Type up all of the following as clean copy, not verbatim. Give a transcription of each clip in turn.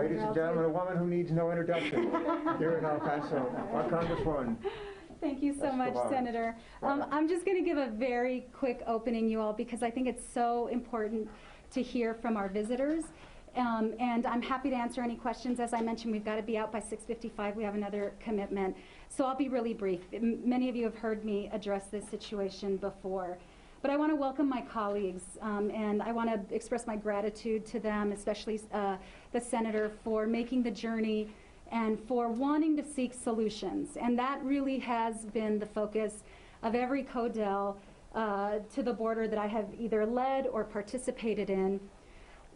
Ladies and gentlemen, a woman who needs no introduction here in El Paso, our Congresswoman. Thank you so much, Senator. I'm just going to give a very quick opening, you all, because I think it's so important to hear from our visitors. And I'm happy to answer any questions. As I mentioned, we've got to be out by 6:55. We have another commitment. So I'll be really brief. Many of you have heard me address this situation before. But I want to welcome my colleagues, and I want to express my gratitude to them, especially the Senator, for making the journey and for wanting to seek solutions. And that really has been the focus of every CODEL to the border that I have either led or participated in.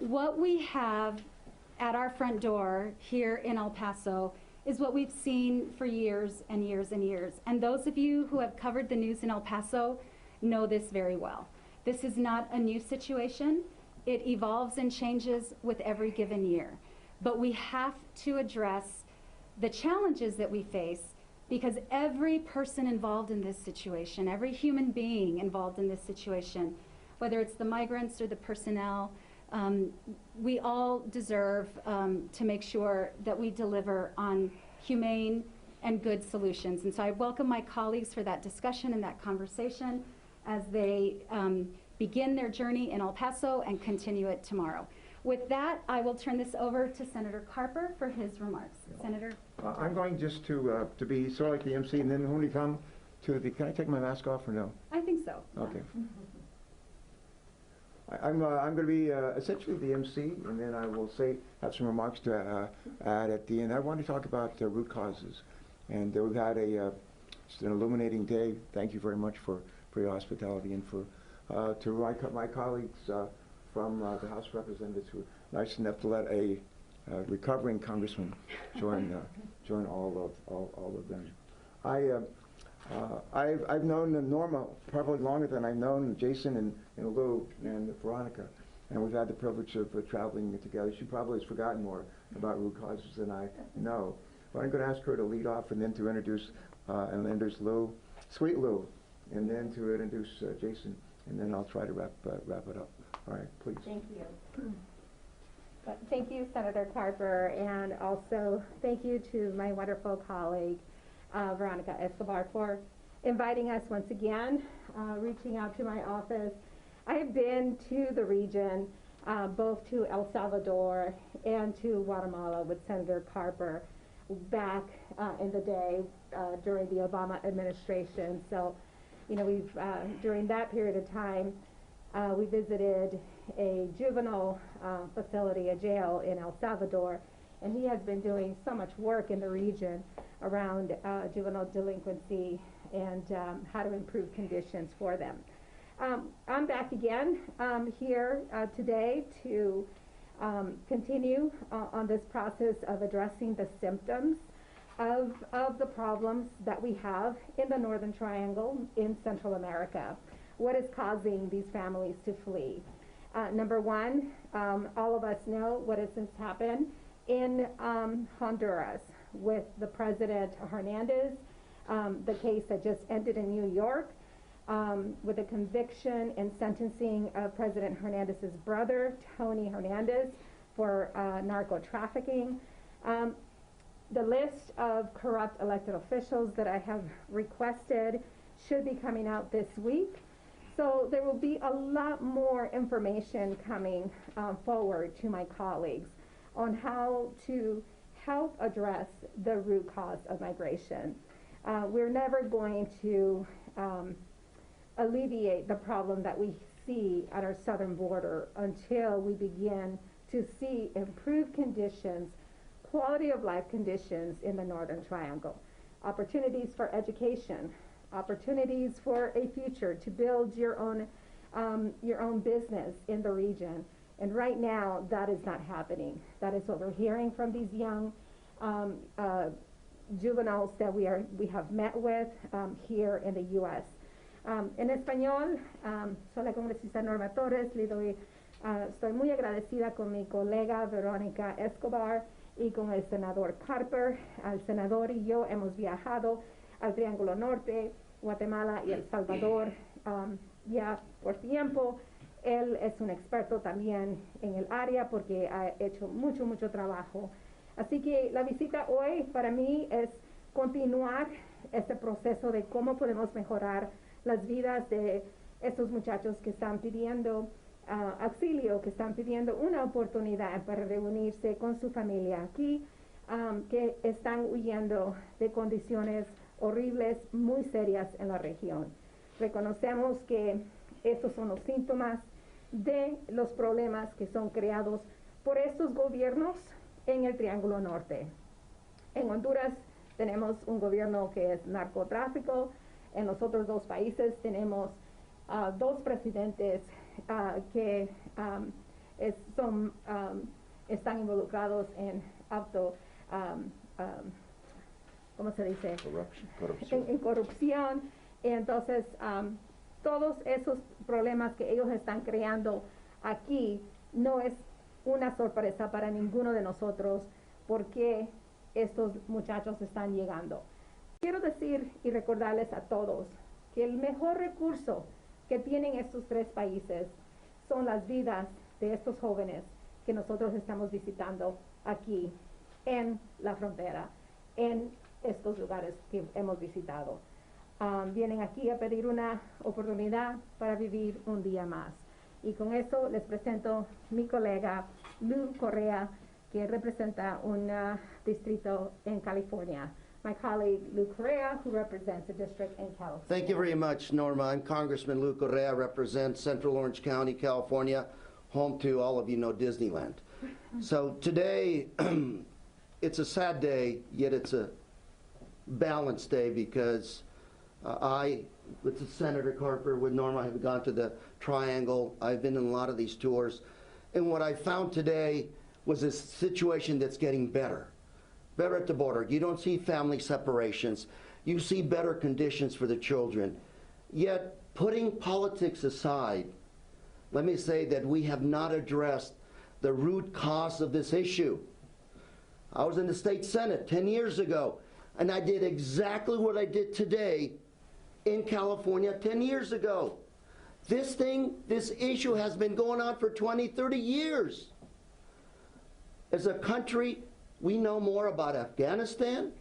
What we have at our front door here in El Paso is what we've seen for years and years and years. And those of you who have covered the news in El Paso know this very well. This is not a new situation. It evolves and changes with every given year. But we have to address the challenges that we face, because every person involved in this situation, every human being involved in this situation, whether it's the migrants or the personnel, we all deserve to make sure that we deliver on humane and good solutions. And so I welcome my colleagues for that discussion and that conversation as they begin their journey in El Paso and continue it tomorrow. With that, I will turn this over to Senator Carper for his remarks. Senator? I'm going just to be sort of like the MC, and then when we come to the, can I take my mask off or no? I think so. Okay. I'm going to be essentially the MC, and then I will have some remarks to add at the end. I want to talk about root causes, and we've had just an illuminating day. Thank you very much for your hospitality, and for to my colleagues from the House of Representatives who are nice enough to let a recovering congressman join all of them. I've known Norma probably longer than I've known Jason and Lou and Veronica, and we've had the privilege of traveling together. She probably has forgotten more about root causes than I know. But I'm going to ask her to lead off, and then to introduce Lou, sweet Lou, and then to introduce Jason, and then I'll try to wrap it up. All right, please. Thank you. Thank you, Senator Carper, and also thank you to my wonderful colleague, Veronica Escobar, for inviting us once again, reaching out to my office. I have been to the region, both to El Salvador and to Guatemala with Senator Carper back in the day during the Obama administration. So, you know, we've during that period of time, we visited a juvenile facility, a jail in El Salvador, and he has been doing so much work in the region around juvenile delinquency and how to improve conditions for them. I'm back again here today to continue on this process of addressing the symptoms of the problems that we have in the Northern Triangle in Central America. What is causing these families to flee? Number one, all of us know what has happened in Honduras with the President Hernandez, the case that just ended in New York, with the conviction and sentencing of President Hernandez's brother, Tony Hernandez, for narco trafficking. The list of corrupt elected officials that I have requested should be coming out this week. So there will be a lot more information coming forward to my colleagues on how to help address the root cause of migration. We're never going to alleviate the problem that we see at our southern border until we begin to see improved conditions, quality of life conditions in the Northern Triangle. Opportunities for education, opportunities for a future to build your own business in the region. And right now, that is not happening. That is what we're hearing from these young juveniles that we have met with here in the U.S. En español, soy la congresista Norma Torres. Estoy muy agradecida con mi colega Veronica Escobar y con el senador Carper. El senador y yo hemos viajado al Triángulo Norte, Guatemala y El Salvador ya por tiempo. Él es un experto también en el área porque ha hecho mucho trabajo. Así que la visita hoy para mí es continuar este proceso de cómo podemos mejorar las vidas de estos muchachos que están pidiendo auxilio, que están pidiendo una oportunidad para reunirse con su familia aquí, que están huyendo de condiciones horribles, muy serias en la región. Reconocemos que estos son los síntomas de los problemas que son creados por estos gobiernos en el Triángulo Norte. En Honduras tenemos un gobierno que es narcotráfico. En los otros dos países tenemos dos presidentes que están involucrados en ¿cómo se dice? Corrupción. En corrupción. Entonces, todos esos problemas que ellos están creando aquí no es una sorpresa para ninguno de nosotros porque estos muchachos están llegando. Quiero decir y recordarles a todos que el mejor recurso que tienen estos tres países son las vidas de estos jóvenes que nosotros estamos visitando aquí en la frontera, en estos lugares que hemos visitado. Vienen aquí a pedir una oportunidad para vivir un día más. Y con eso les presento mi colega Lou Correa, que representa un distrito en California. My colleague Lou Correa, who represents a district in California. Thank you very much, Norma. I'm Congressman Lou Correa. I represent Central Orange County, California, home to, all of you know, Disneyland. So today, it's a sad day, yet it's a balanced day because I, with Senator Carper, with Norma, have gone to the Triangle. I've been in a lot of these tours. And what I found today was a situation that's getting better. Better at the border. You don't see family separations. You see better conditions for the children. Yet, putting politics aside, let me say that we have not addressed the root cause of this issue. I was in the state Senate 10 years ago, and I did exactly what I did today in California 10 years ago. This issue has been going on for 20, 30 years. As a country, we know more about Afghanistan.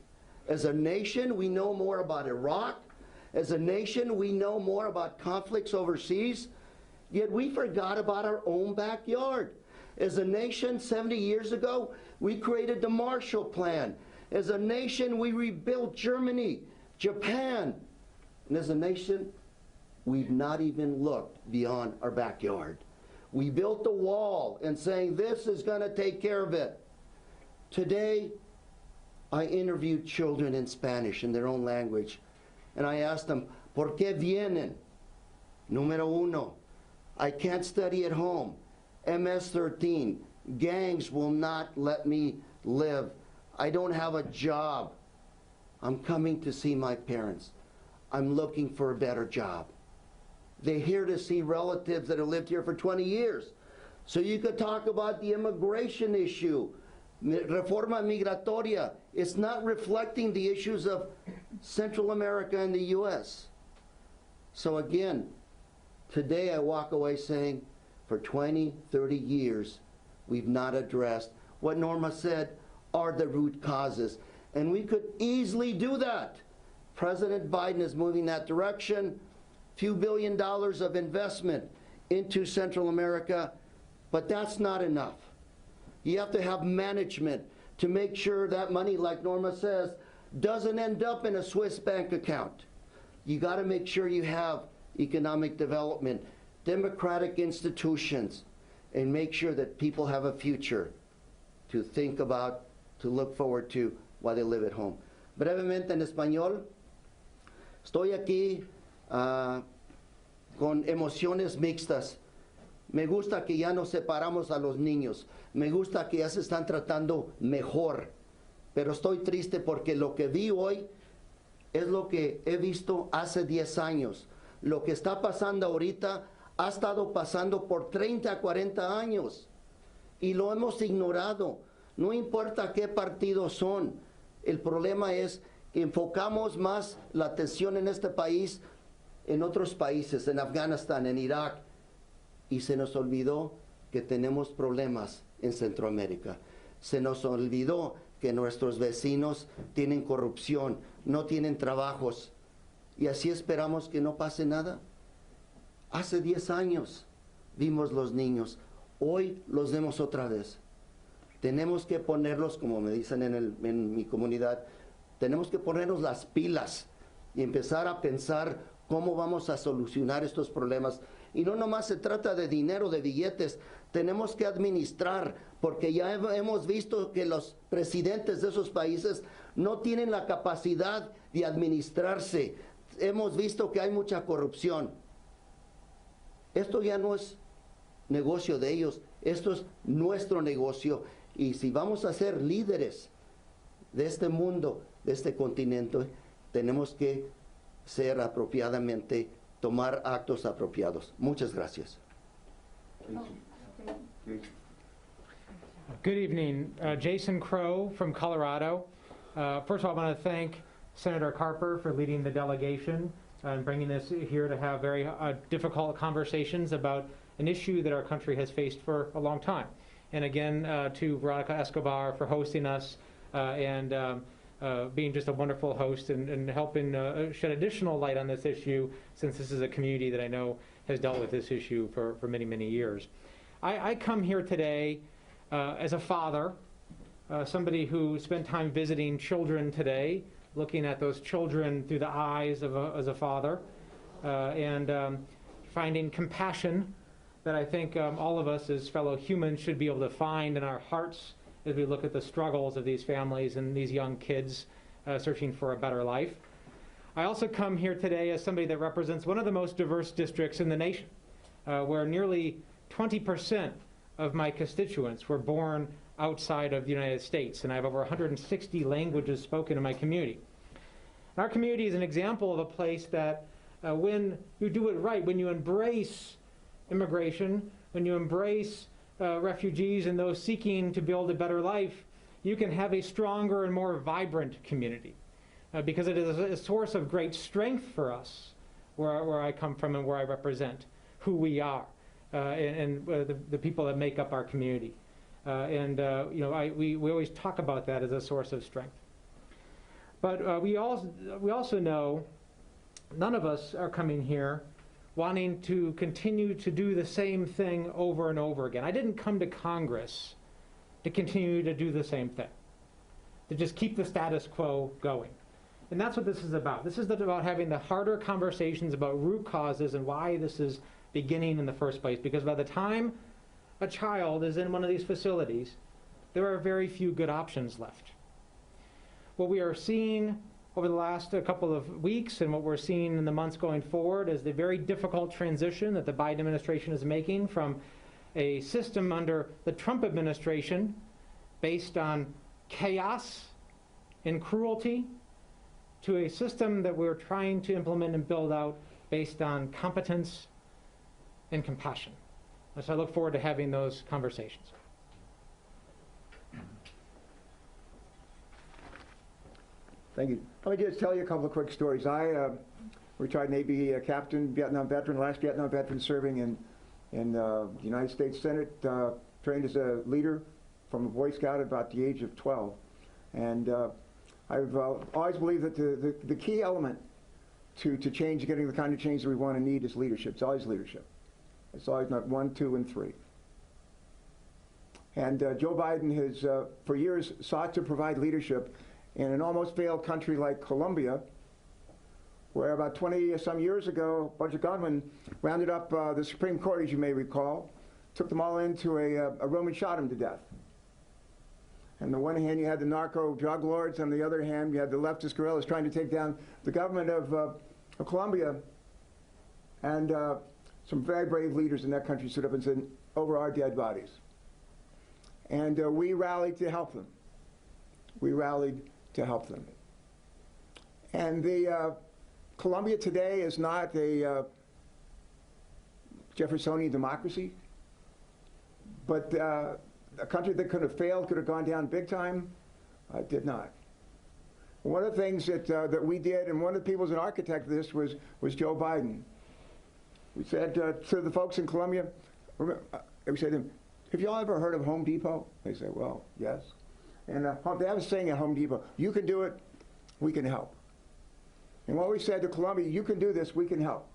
As a nation, we know more about Iraq. As a nation, we know more about conflicts overseas. Yet we forgot about our own backyard. As a nation, 70 years ago, we created the Marshall Plan. As a nation, we rebuilt Germany, Japan. And as a nation, we've not even looked beyond our backyard. We built the wall and saying, this is going to take care of it. Today, I interviewed children in Spanish, in their own language, and I asked them, ¿Por qué vienen? Número uno, I can't study at home. MS-13, gangs will not let me live. I don't have a job. I'm coming to see my parents. I'm looking for a better job. They're here to see relatives that have lived here for 20 years. So you could talk about the immigration issue, reforma migratoria. It's not reflecting the issues of Central America and the U.S. So again, today I walk away saying, for 20, 30 years, we've not addressed what Norma said are the root causes. And we could easily do that. President Biden is moving that direction. Few $1 billion of investment into Central America, but that's not enough. You have to have management to make sure that money, like Norma says, doesn't end up in a Swiss bank account. You got to make sure you have economic development, democratic institutions, and make sure that people have a future to think about, to look forward to while they live at home. Brevemente en español, estoy aquí con emociones mixtas. Me gusta que ya no separamos a los niños. Me gusta que ya se están tratando mejor. Pero estoy triste porque lo que vi hoy es lo que he visto hace 10 años. Lo que está pasando ahorita ha estado pasando por 30 a 40 años. Y lo hemos ignorado. No importa qué partidos son. El problema es que enfocamos más la atención en este país, en otros países, en Afganistán, en Irak. y se nos olvidó que tenemos problemas en Centroamérica. Se nos olvidó que nuestros vecinos tienen corrupción, no tienen trabajos, y así esperamos que no pase nada. Hace 10 años vimos los niños, hoy los vemos otra vez. Tenemos que ponerlos, como me dicen en mi comunidad, tenemos que ponernos las pilas y empezar a pensar cómo vamos a solucionar estos problemas. Y no nomás se trata de dinero, de billetes, tenemos que administrar, porque ya hemos visto que los presidentes de esos países no tienen la capacidad de administrarse. Hemos visto que hay mucha corrupción. Esto ya no es negocio de ellos, esto es nuestro negocio. Y si vamos a ser líderes de este mundo, de este continente, tenemos que ser apropiadamente, tomar actos apropiados. Muchas gracias. Good evening. Jason Crow from Colorado. First of all, I want to thank Senator Carper for leading the delegation and bringing us here to have very difficult conversations about an issue that our country has faced for a long time. And again, to Veronica Escobar for hosting us and being just a wonderful host and helping shed additional light on this issue, since this is a community that I know has dealt with this issue for many, many years. I come here today as a father, somebody who spent time visiting children today, looking at those children through the eyes of as a father, and finding compassion that I think all of us as fellow humans should be able to find in our hearts as we look at the struggles of these families and these young kids searching for a better life. I also come here today as somebody that represents one of the most diverse districts in the nation, where nearly 20% of my constituents were born outside of the United States, and I have over 160 languages spoken in my community. And our community is an example of a place that when you do it right, when you embrace immigration, when you embrace refugees and those seeking to build a better life, you can have a stronger and more vibrant community because it is a source of great strength for us where I come from and where I represent, who we are, and the people that make up our community. We always talk about that as a source of strength. But we also know none of us are coming here wanting to continue to do the same thing over and over again. I didn't come to Congress to continue to do the same thing, to just keep the status quo going. And that's what this is about. This is about having the harder conversations about root causes and why this is beginning in the first place. Because by the time a child is in one of these facilities, there are very few good options left. What we are seeing over the last couple of weeks and what we're seeing in the months going forward is the very difficult transition that the Biden administration is making from a system under the Trump administration based on chaos and cruelty to a system that we're trying to implement and build out based on competence and compassion. And so I look forward to having those conversations. Thank you. Let me just tell you a couple of quick stories. I retired Navy captain, Vietnam veteran, last Vietnam veteran serving in the United States Senate, trained as a leader from a Boy Scout at about the age of 12. And I've always believed that the key element to change, getting the kind of change that we want and need is leadership. It's always leadership. It's always not 1, 2, and 3. And Joe Biden has, for years, sought to provide leadership in an almost failed country like Colombia, where about 20-some years ago, a bunch of gunmen rounded up the Supreme Court, as you may recall, took them all into a room and shot them to death. On the one hand, you had the narco drug lords. On the other hand, you had the leftist guerrillas trying to take down the government of Colombia. And some very brave leaders in that country stood up and said, over our dead bodies. And we rallied to help them. We rallied to help them. And the Colombia today is not a Jeffersonian democracy, but a country that could have failed, could have gone down big time, did not. One of the things that we did, and one of the people who's an architect of this was Joe Biden. We said to the folks in Colombia, we say to them, have y'all ever heard of Home Depot? They say, well, yes. And they have a saying at Home Depot, you can do it, we can help. And what we said to Colombia, you can do this, we can help.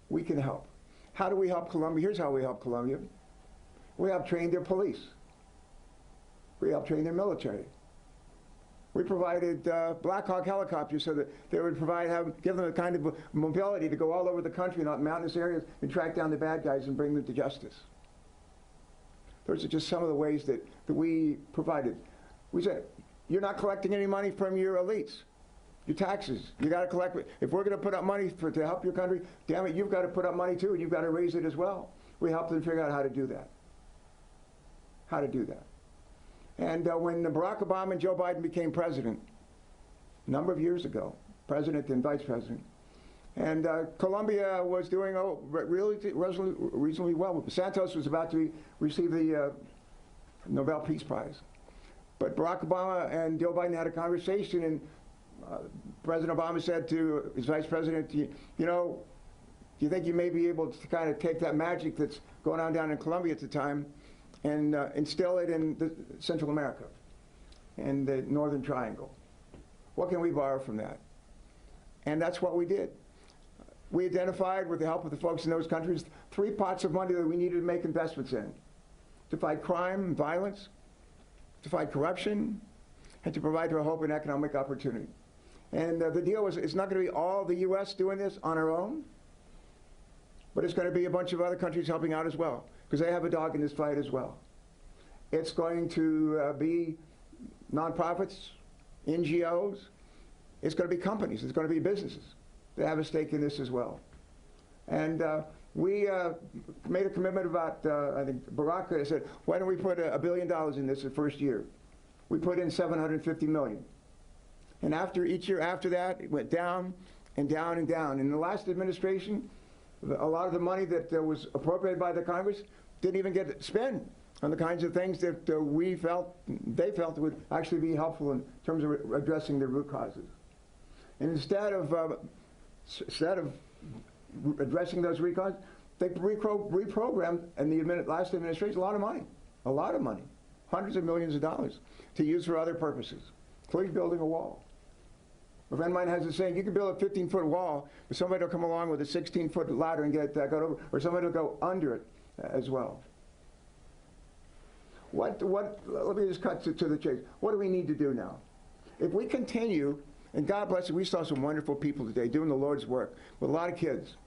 We can help. How do we help Colombia? Here's how we help Colombia. We help train their police. We help train their military. We provided Black Hawk helicopters so that they would give them the kind of mobility to go all over the country, not mountainous areas, and track down the bad guys and bring them to justice. Those are just some of the ways that we provided. We said, you're not collecting any money from your elites. Your taxes, you got to collect. If we're going to put up money to help your country, damn it, you've got to put up money too, and you've got to raise it as well. We helped them figure out how to do that. How to do that. And when Barack Obama and Joe Biden became president, a number of years ago, president and vice president, and Colombia was doing reasonably well. Santos was about to receive the Nobel Peace Prize. But Barack Obama and Joe Biden had a conversation, and President Obama said to his vice president, you know, do you think you may be able to kind of take that magic that's going on down in Colombia at the time and instill it in Central America and the Northern Triangle? What can we borrow from that? And that's what we did. We identified, with the help of the folks in those countries, 3 pots of money that we needed to make investments in: to fight crime and violence, to fight corruption, and to provide for hope and economic opportunity. And the deal was, it's not going to be all the U.S. doing this on our own, but it's going to be a bunch of other countries helping out as well, because they have a dog in this fight as well. It's going to be nonprofits, NGOs. It's going to be companies. It's going to be businesses that have a stake in this as well. And we made a commitment about, I think Barack said, why don't we put $1 billion in this the first year? We put in $750 million. And each year after that, it went down and down and down. In the last administration, a lot of the money that was appropriated by the Congress didn't even get spent on the kinds of things that they felt would actually be helpful in terms of addressing the root causes. And instead of addressing those root causes, they reprogrammed in the last administration a lot of money, hundreds of millions of dollars to use for other purposes, including building a wall. A friend of mine has a saying, you can build a 15-foot wall, but somebody will come along with a 16-foot ladder and get that got over, or somebody will go under it as well. Let me just cut to the chase. What do we need to do now? If we continue, and God bless you, we saw some wonderful people today doing the Lord's work with a lot of kids.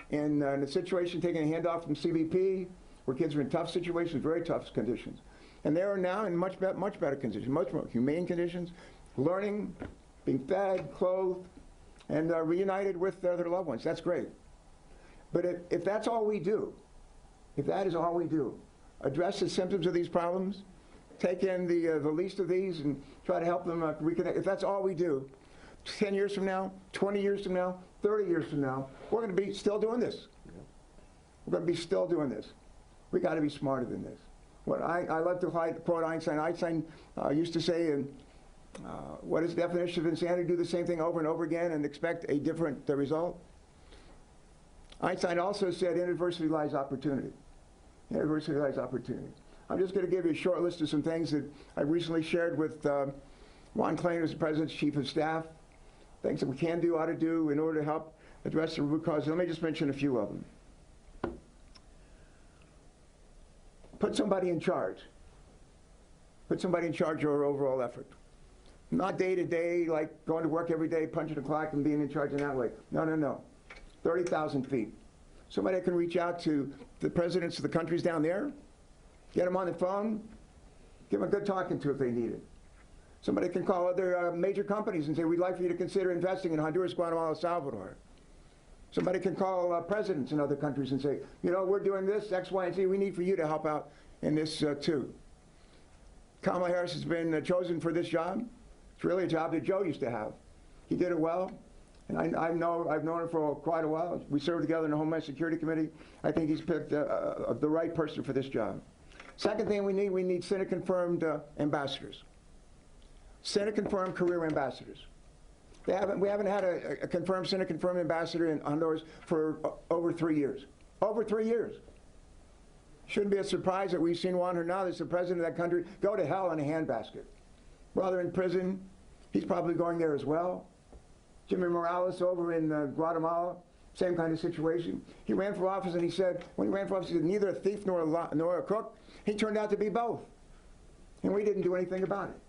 In a situation, taking a handoff from CBP, where kids are in tough situations, very tough conditions. And they are now in much better conditions, much more humane conditions, learning, being fed, clothed, and reunited with their loved ones. That's great. But if that's all we do, if that is all we do, address the symptoms of these problems, take in the least of these and try to help them reconnect, if that's all we do, 10 years from now, 20 years from now, 30 years from now, we're going to be still doing this. We're going to be still doing this. We got to be smarter than this. What I love to quote Einstein. Einstein used to say, what is the definition of insanity? Do the same thing over and over again and expect a different result. Einstein also said, in adversity lies opportunity. In adversity lies opportunity. I'm just going to give you a short list of some things that I recently shared with Juan Klain, who's the President's Chief of Staff, things that we can do, ought to do in order to help address the root cause. Let me just mention a few of them. Put somebody in charge. Put somebody in charge of our overall effort. Not day to day, like going to work every day, punching the clock and being in charge in that way. No, no, no. 30,000 feet. Somebody can reach out to the presidents of the countries down there, get them on the phone, give them a good talking to if they need it. Somebody can call other major companies and say, we'd like for you to consider investing in Honduras, Guatemala, El Salvador. Somebody can call presidents in other countries and say, you know, we're doing this, X, Y, and Z. We need for you to help out in this too. Kamala Harris has been chosen for this job. It's really a job that Joe used to have. He did it well, and I've known him for quite a while. We served together in the Homeland Security Committee. I think he's picked the right person for this job. Second thing we need Senate-confirmed ambassadors. Senate-confirmed career ambassadors. We haven't had a confirmed Senate-confirmed ambassador in Honduras for over 3 years. Over 3 years. Shouldn't be a surprise that we've seen Juan Hernandez, the president of that country, go to hell in a handbasket. Brother in prison, he's probably going there as well. Jimmy Morales over in Guatemala, same kind of situation. He ran for office and he said, when he ran for office, he said, neither a thief nor a crook. He turned out to be both. And we didn't do anything about it.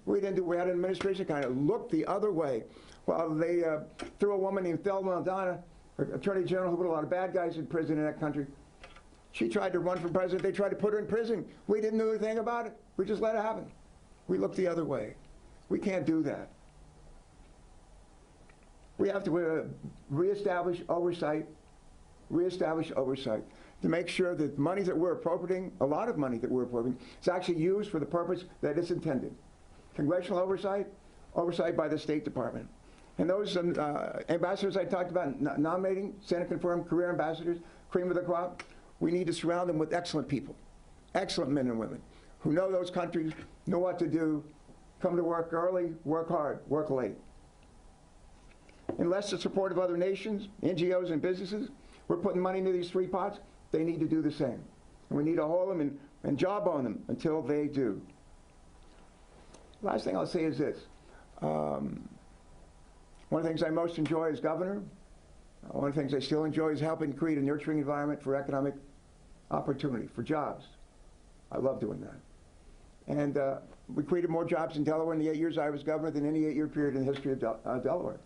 We had an administration kind of looked the other way. Well, they threw a woman named Thelma Aldana, Attorney General, who put a lot of bad guys in prison in that country. She tried to run for president. They tried to put her in prison. We didn't do anything about it. We just let it happen. We looked the other way. We can't do that. We have to reestablish oversight to make sure that money that we're appropriating, a lot of money that we're appropriating, is actually used for the purpose that it's intended. Congressional oversight by the State Department. And those ambassadors I talked about, nominating, Senate-confirmed career ambassadors, cream of the crop, we need to surround them with excellent people, excellent men and women, who know those countries, know what to do, come to work early, work hard, work late. Unless the support of other nations, NGOs, and businesses, we're putting money into these three pots, they need to do the same. And we need to hold them and jawbone them until they do. Last thing I'll say is this. One of the things I most enjoy as governor, one of the things I still enjoy is helping create a nurturing environment for economic opportunity, for jobs. I love doing that. And we created more jobs in Delaware in the 8 years I was governor than any 8-year period in the history of Delaware.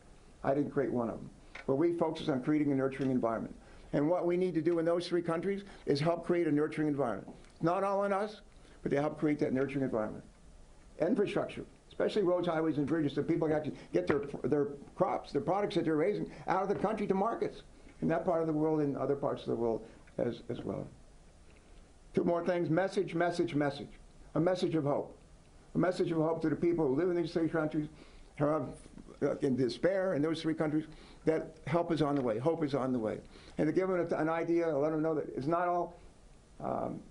I didn't create one of them. But we focused on creating a nurturing environment. And what we need to do in those three countries is help create a nurturing environment. It's not all on us, but to help create that nurturing environment. Infrastructure, especially roads, highways, and bridges, so people can actually get their crops, their products that they're raising out of the country to markets in that part of the world and other parts of the world as well. Two more things, message. A message of hope. A message of hope to the people who live in these three countries, who are in despair in those three countries, that help is on the way, hope is on the way. And to give them an idea, let them know that it's not all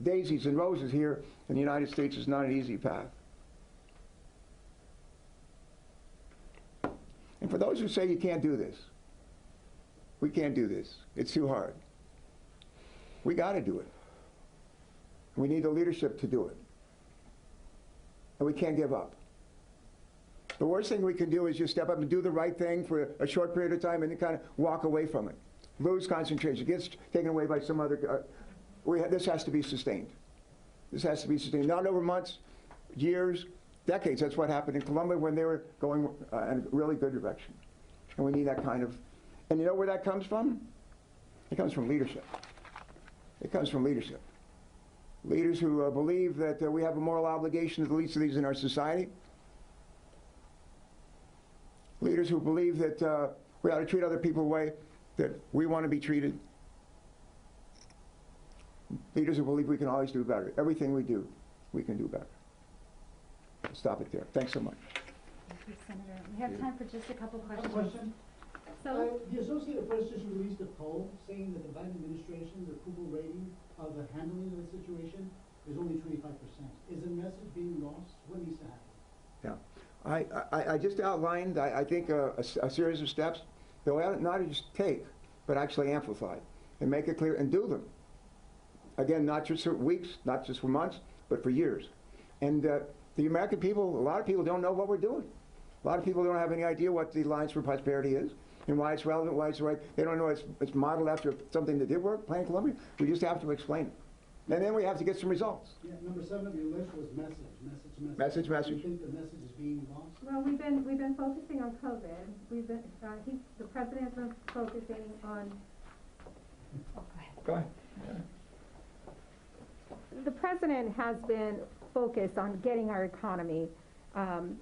daisies and roses here in the United States. It's not an easy path. And for those who say you can't do this, we can't do this, it's too hard, we got to do it. We need the leadership to do it. And we can't give up. The worst thing we can do is just step up and do the right thing for a short period of time and then kind of walk away from it. Lose concentration, gets taken away by some other, this has to be sustained. This has to be sustained, not over months, years, decades. That's what happened in Colombia when they were going in a really good direction. And we need that kind of, and you know where that comes from? It comes from leadership. It comes from leadership. Leaders who believe that we have a moral obligation to the least of these in our society. Leaders who believe that we ought to treat other people the way that we want to be treated. Leaders who believe we can always do better. Everything we do, we can do better. I'll stop it there. Thanks so much. Thank you, Senator. We have time for just a couple questions. Question. So, The Associated Press just released a poll saying that the Biden administration's approval rating of the handling of the situation is only 25%. Is the message being lost? What needs to happen? Yeah. I just outlined, I think, a series of steps that we ought not just take, but actually amplify and make it clear and do them. Again, not just for weeks, not just for months, but for years. And the American people, a lot of people don't know what we're doing. A lot of people don't have any idea what the Alliance for Prosperity is and why it's relevant, why it's right. They don't know it's modeled after something that did work, Plan Colombia. We just have to explain it. And then we have to get some results. Yeah, number 7 of your list was message. Message. Do you think the message is being lost? Well, we've been focusing on COVID. The president's been focusing on. oh, Go ahead. The president has been focused on getting our economy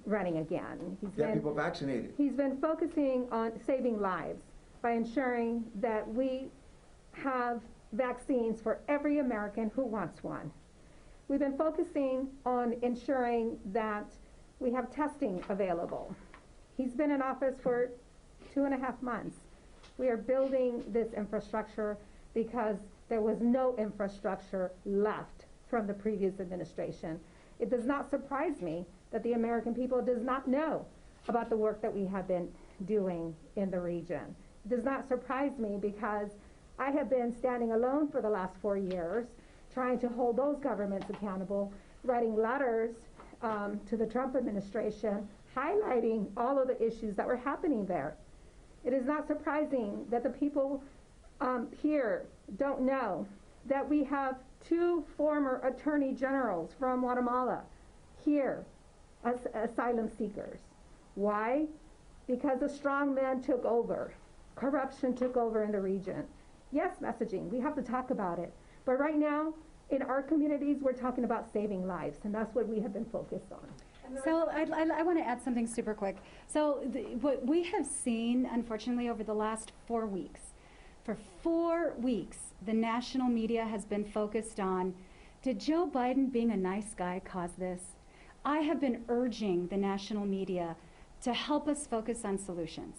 running again. Get people vaccinated. He's been focusing on saving lives by ensuring that we have vaccines for every American who wants one. We've been focusing on ensuring that we have testing available. He's been in office for 2.5 months. We are building this infrastructure because there was no infrastructure left from the previous administration. It does not surprise me that the American people does not know about the work that we have been doing in the region. It does not surprise me because I have been standing alone for the last 4 years trying to hold those governments accountable, writing letters to the Trump administration, highlighting all of the issues that were happening there. It is not surprising that the people here don't know that we have 2 former attorney generals from Guatemala here as asylum seekers. Why? Because the strong man took over. Corruption took over in the region. Yes, messaging, we have to talk about it. But right now, in our communities, we're talking about saving lives, and that's what we have been focused on. So I want to add something super quick. So what we have seen, unfortunately, over the last 4 weeks, for 4 weeks, the national media has been focused on, did Joe Biden being a nice guy cause this? I have been urging the national media to help us focus on solutions.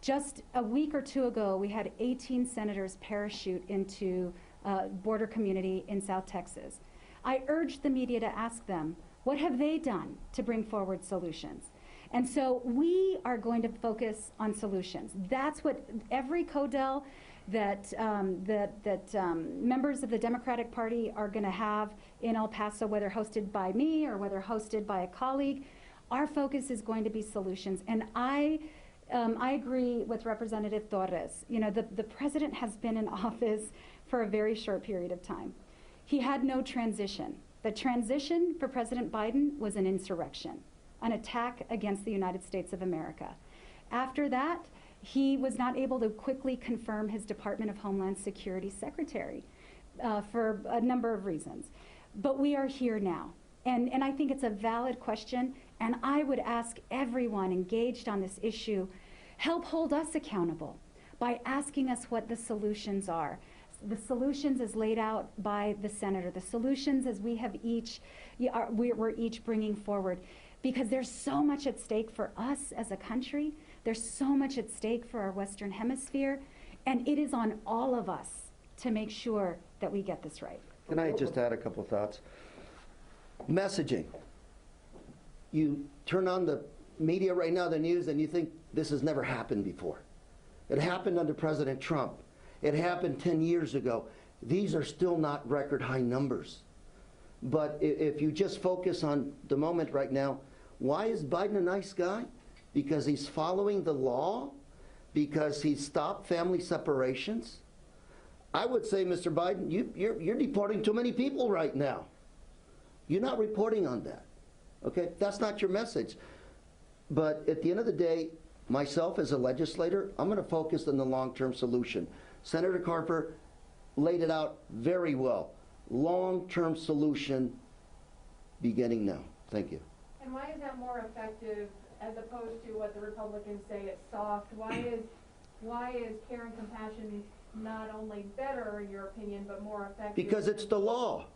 Just a week or 2 ago, we had 18 senators parachute into a border community in South Texas. I urged the media to ask them, what have they done to bring forward solutions? And so we are going to focus on solutions. That's what every CODEL that members of the Democratic Party are going to have in El Paso, whether hosted by me or whether hosted by a colleague. Our focus is going to be solutions. And I agree with Representative Torres. You know, the president has been in office for a very short period of time. He had no transition. The transition for President Biden was an insurrection, an attack against the United States of America. After that, he was not able to quickly confirm his Department of Homeland Security secretary for a number of reasons. But we are here now. And I think it's a valid question, and I would ask everyone engaged on this issue, help hold us accountable by asking us what the solutions are. The solutions as laid out by the senator, the solutions as we have we're each bringing forward, because there's so much at stake for us as a country, there's so much at stake for our Western Hemisphere, and it is on all of us to make sure that we get this right. Can I just add a couple of thoughts? Messaging. You turn on the media right now, the news, and you think this has never happened before. It happened under President Trump. It happened 10 years ago. These are still not record high numbers. But if you just focus on the moment right now, why is Biden a nice guy? Because he's following the law? Because he stopped family separations? I would say, Mr. Biden, you're deporting too many people right now. You're not reporting on that. Okay? That's not your message. But at the end of the day, myself as a legislator, I'm going to focus on the long-term solution. Senator Carper laid it out very well. Long-term solution beginning now. Thank you. And why is that more effective as opposed to what the Republicans say it's soft? Why is care and compassion not only better in your opinion, but more effective? Because it's the law.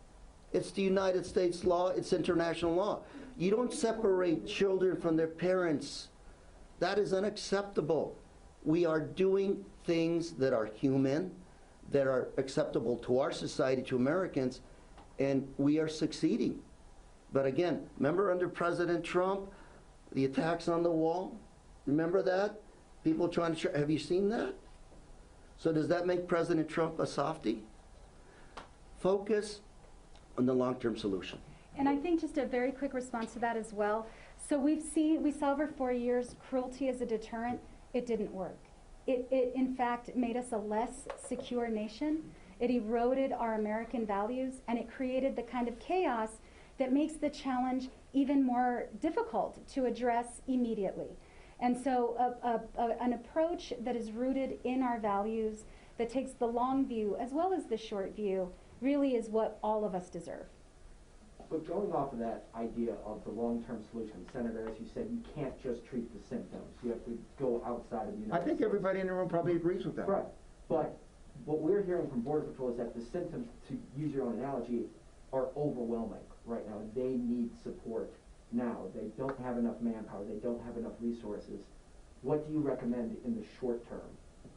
It's the United States law. It's international law. You don't separate children from their parents. That is unacceptable. We are doing things that are human, that are acceptable to our society, to Americans, and we are succeeding. But again, remember under President Trump, the attacks on the wall? Remember that? People trying to, have you seen that? So does that make President Trump a softie? Focus on the long-term solution. And I think just a very quick response to that as well. So we saw over 4 years cruelty as a deterrent. It didn't work. It in fact made us a less secure nation. It eroded our American values, and it created the kind of chaos that makes the challenge even more difficult to address immediately. And so an approach that is rooted in our values, that takes the long view as well as the short view, really is what all of us deserve. But going off of that idea of the long-term solution, Senator, as you said, you can't just treat the symptoms. You have to go outside of the United I think States. everybody in the room probably agrees with that. Right. But what we're hearing from Border Patrol is that the symptoms, to use your own analogy, are overwhelming right now. They need support now. They don't have enough manpower. They don't have enough resources. What do you recommend in the short term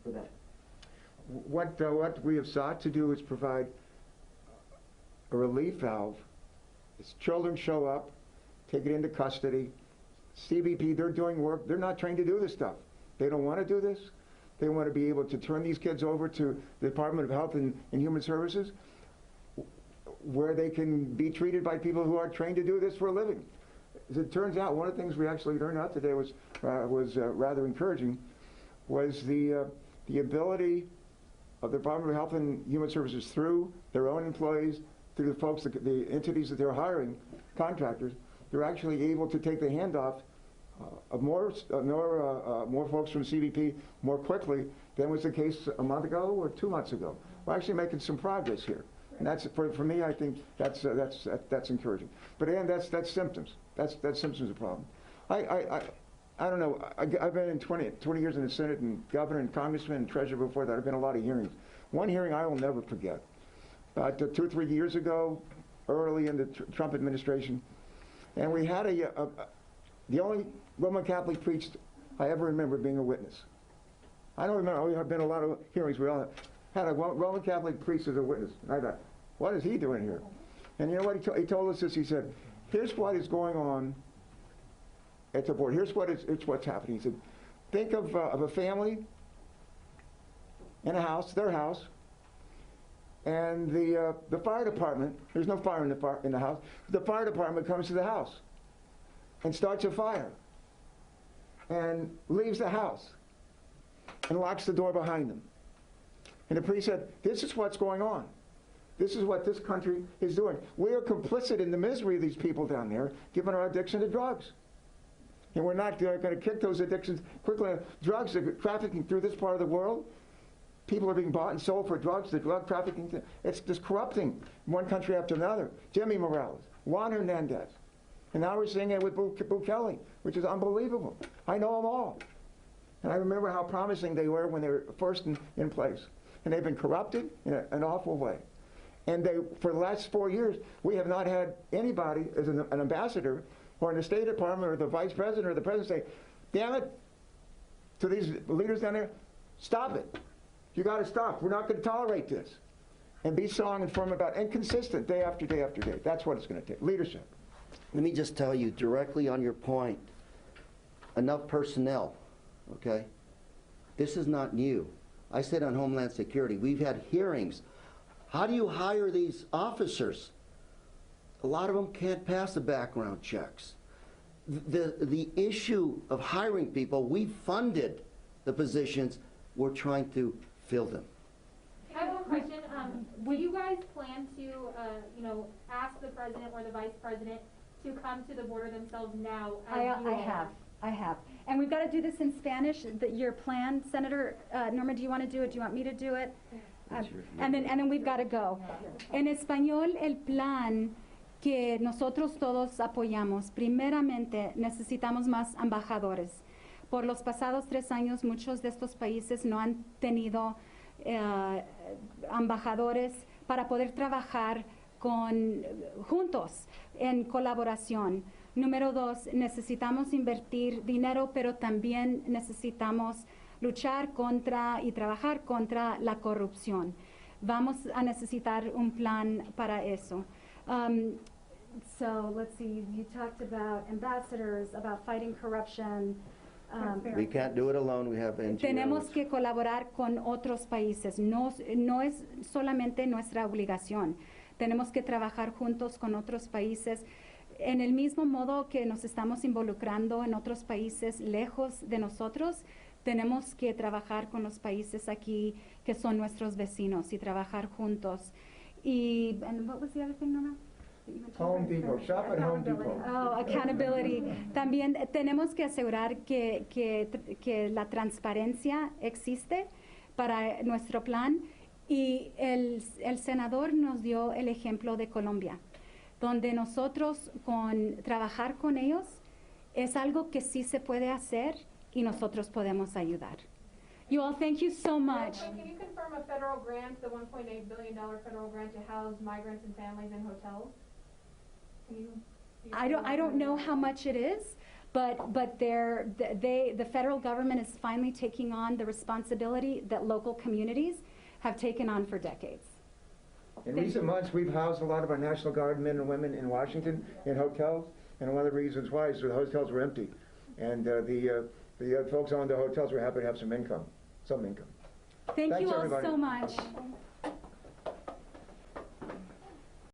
for them? What we have sought to do is provide a relief valve. As children show up, take it into custody. CBP, they're doing work. They're not trained to do this stuff. They don't want to do this. They want to be able to turn these kids over to the Department of Health and Human Services. where they can be treated by people who are trained to do this for a living. As it turns out, one of the things we actually learned out today was rather encouraging, was the ability of the Department of Health and Human Services through their own employees, through the folks, the entities that they're hiring, contractors, they're actually able to take the handoff of more folks from CBP more quickly than was the case a month ago or 2 months ago. We're actually making some progress here. And that's, for me, I think that's encouraging. But again, that's symptoms. That's symptoms of the problem. I don't know. I've been in 20 years in the Senate and governor and congressman and treasurer before that. There have been a lot of hearings. One hearing I will never forget. About 2 or 3 years ago, early in the Trump administration, and we had the only Roman Catholic priest I ever remember being a witness. I don't remember. There have been a lot of hearings. We all had a Roman Catholic priest as a witness. And I thought, what is he doing here? And you know what he told us this? He said, here's what is going on at the board. Here's what's happening. He said, think of a family in a house, their house, and the fire department, there's no fire in the house, the fire department comes to the house and starts a fire and leaves the house and locks the door behind them. And the priest said, this is what's going on. This is what this country is doing. We are complicit in the misery of these people down there, given our addiction to drugs. And we're not going to kick those addictions quickly. Drugs are trafficking through this part of the world. People are being bought and sold for drugs. The drug trafficking, it's just corrupting one country after another. Jimmy Morales, Juan Hernandez. And now we're seeing it with Bukele, which is unbelievable. I know them all. And I remember how promising they were when they were first in place. And they've been corrupted in an awful way. And for the last 4 years, we have not had anybody as an ambassador or in the State Department or the Vice President or the President say, damn it, to these leaders down there, stop it. You got to stop. We're not going to tolerate this. And be strong and firm about it, and consistent day after day after day. That's what it's going to take. Leadership. Let me just tell you directly on your point, enough personnel, okay? This is not new. I said on Homeland Security, we've had hearings. How do you hire these officers? A lot of them can't pass the background checks. The issue of hiring people, we funded the positions, we're trying to fill them. I have one question. Do you guys plan to, ask the president or the vice president to come to the border themselves now? I have. And we've got to do this in Spanish. Your plan, Senator Norma, do you want to do it? Do you want me to do it? And then we've got to go. En español, el plan que nosotros todos apoyamos. Primeramente, necesitamos más embajadores. Por los pasados 3 años, muchos de estos países no han tenido embajadores para poder trabajar juntos en colaboración. Número 2, necesitamos invertir dinero, pero también necesitamos luchar contra y trabajar contra la corrupción. Vamos a necesitar un plan para eso. So let's see, you talked about ambassadors, about fighting corruption. We can't do it alone. We have NGOs. Tenemos que colaborar con otros países. No es solamente nuestra obligación. Tenemos que trabajar juntos con otros países. En el mismo modo que nos estamos involucrando en otros países lejos de nosotros, tenemos que trabajar con los países aquí que son nuestros vecinos y trabajar juntos. And what was the other thing, Norma? Home Depot. Shop at Home Depot. Oh, accountability. También tenemos que asegurar que la transparencia existe para nuestro plan. Y el senador nos dio el ejemplo de Colombia, donde nosotros trabajar con ellos es algo que sí se puede hacer y nosotros podemos ayudar. You all, thank you so much. Can you confirm a federal grant, the $1.8 billion federal grant to house migrants and families in hotels? I don't know how much it is, but the federal government is finally taking on the responsibility that local communities have taken on for decades. In recent months, we've housed a lot of our National Guard men and women in Washington in hotels, and one of the reasons why is the hotels were empty, and the folks on the hotels were happy to have some income. Thank Thanks, you all everybody. so much.